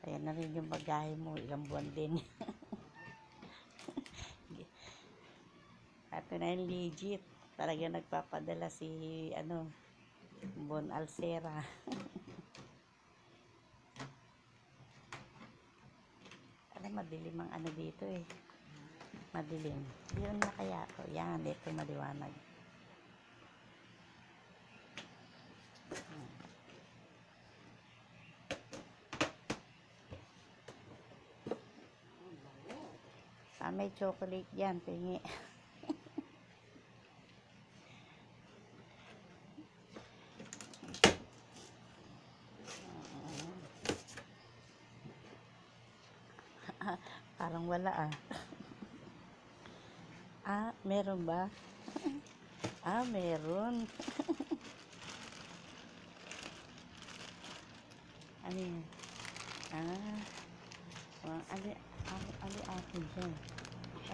Ayan na rin yung bagahe mo, ilang buwan din. Ito na yung legit. Talaga nagpapadala si, Bon Alcera. Alam, madilim ang dito eh. Madilim. Yun na kaya to. Yan, ito maliwanag. May chocolate yan, pingi. Parang wala meron ba? Meron. Ano yun? Ali akin dyan.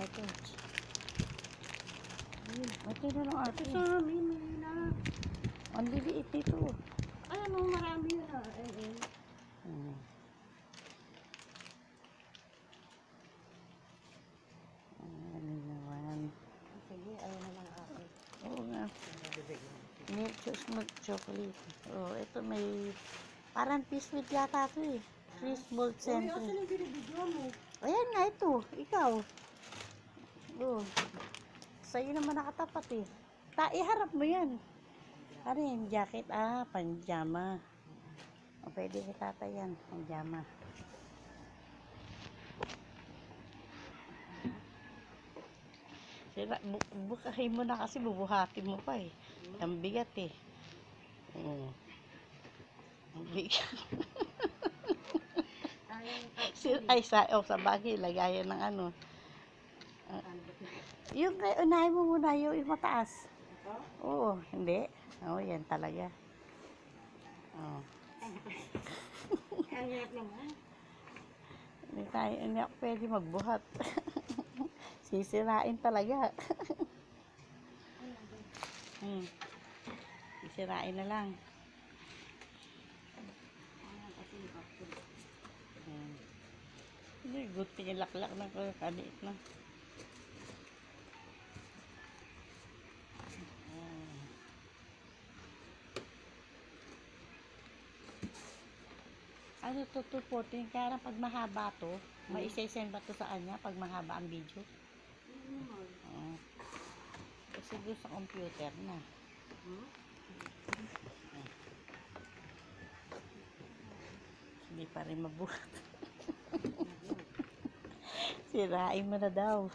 Ito. Ito na lang ate. Ito sa amin, Marina. Ang liliit ito. Ay, ano, marami na. Ano naman? Sige, ayaw na lang ako. Oo nga. Milk chocolate. Oh, ito may parang biscuit yata ito eh. Swiss Malt Uy, Century. asan yung binibidyo mo? Ayan nga ito. Ikaw. Oh. Sa'yo naman nakatapat eh. Iharap mo yan. Ano yung jacket? Panjama. O, pwede kay tata yan. Panjama. Bukahin mo na kasi bubuhatin mo pa eh. Ang bigat eh. Ang bigat. Sa bagay, lagayan ng ano. Yung unahin mo muna yung mataas. Oo, hindi. Yan talaga. Ang hirap naman. Hindi ako pwede magbuhat. Sisirain talaga. Sisirain na lang. Hindi, good thing yung laklak na kaliit na. Ano to, 214? Kaya pag mahaba to, may isa-send ba to sa kanya pag mahaba ang video? Kasi doon sa computer na. Hindi pa rin mabuhat. Sirain mo na daw.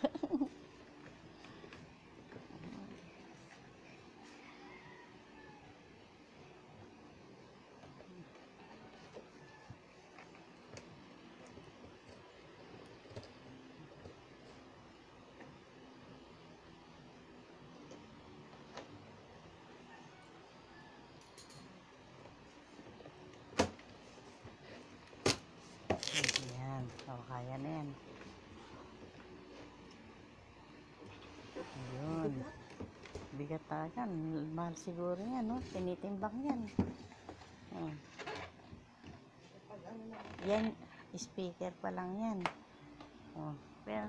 Ayan. Kaya na yan. Ayun. Bigat talaga. Mahal siguro yan, no? Tinitimbang yan. Yan, speaker pa lang yan. Pero,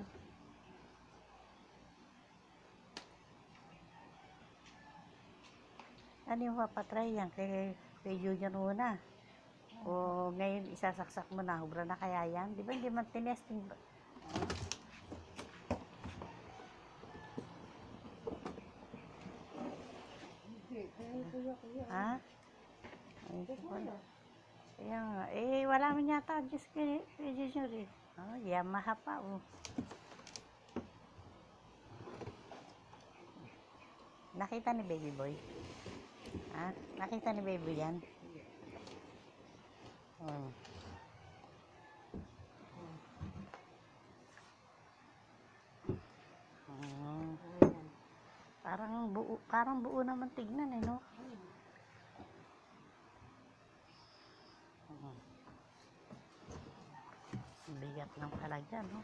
ano yung papatry yan? Kay Junior muna. O ngayon isasaksak mo na. Hubra na kaya yan? Di ba hindi man tinesting ba? Kaya nga. Wala man yata just kay Junior eh. Yamaha pa Nakita ni Baby Boy? Nakita ni Baby yan? Parang buo naman tignan eh, no? Ang bigat ng talaga, no?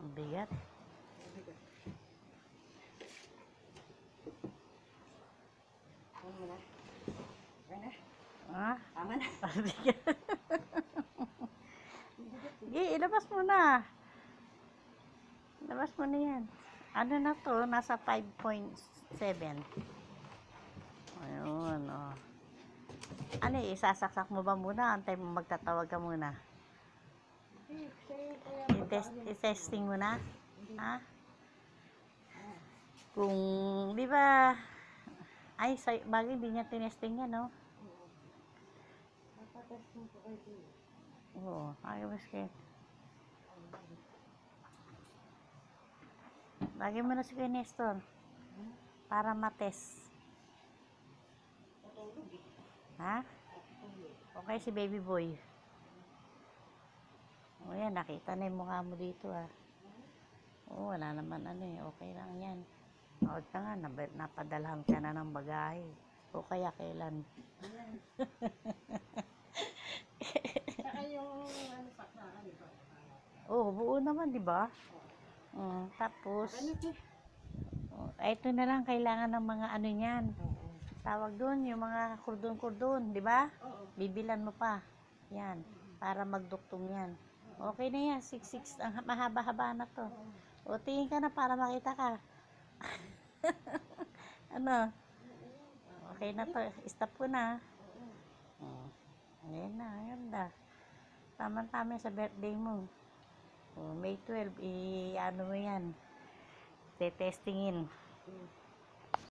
Ang bigat. Tama na. Ang bigat. Sige, ilabas mo na. Ilabas mo na yan. Ano na to? Nasa 5.7. Ayun, oh. Ano, isasaksak mo ba muna? Antay mo magtatawag ka muna. I-testing mo na? Ha? Kung, di ba, ay, bagay, hindi niya tinesting yan, no? Napatesting ko kayo dito. Oo, ayos kayo. Lagyan mo na si Kuya Nestor para matest. Ha? Okay si baby boy. O yan, nakita na yung mukha mo dito Oo, wala naman ano okay lang yan. Huwag ka nga, napadalhan ka na ng bagahe. O kaya kailan? Saka yung ano saksa, di ba? Oo, buo naman, di ba? Tapos, ito na lang kailangan ng mga ano niyan. Tawag doon, yung mga kurdon-kurdon, di ba? Bibilan mo pa. Yan, para magduktong yan. Okay na yan, 6'6", ang mahaba-haba na to. O, tingin ka na para makita ka. Ano? Okay na to, stop ko na. Ayan na, ayan na. Tama-tama sa birthday mo. May 12, ano mo yan. Testingin.